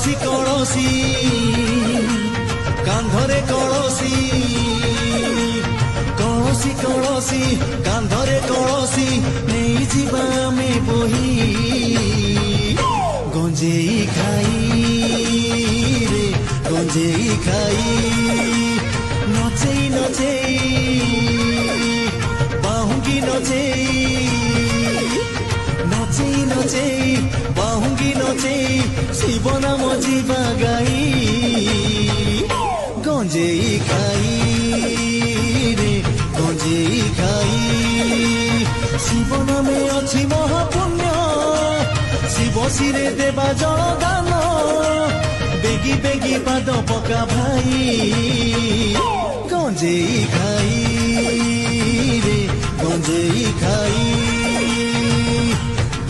କଳସି କଳସି କାନ୍ଧରେ କଳସି କଳସି କଳସି କାନ୍ଧରେ କଳସି ନେଇଯିବା ଆମେ ବୋହି ଗଞ୍ଜେଇ ଖାଇ ରେ ଗଞ୍ଜେଇ ଖାଇ ନଚେଇ ନଚେଇ ବାହୁଙ୍ଗି ନଚେଇ ନଚେଇ ନଚେଇ ବାହୁଙ୍ଗି ନଚେଇ ଶିବ ନାମ ଯିବା ଗାଇ ଗଞ୍ଜେଇ ଖାଇ ରେ ଗଞ୍ଜେଇ ଖାଇ ଶିବ ନାମେ ଅଛି ମହାପୁଣ୍ୟ ଶିବ ଶିରେ ଦେବା ଜଳ ଦାନ ବେଗି ବେଗି ପାଦ ପକା ଭାଇ ଗଞ୍ଜେଇ ଖାଇ ରେ ଗଞ୍ଜେଇ ଖାଇ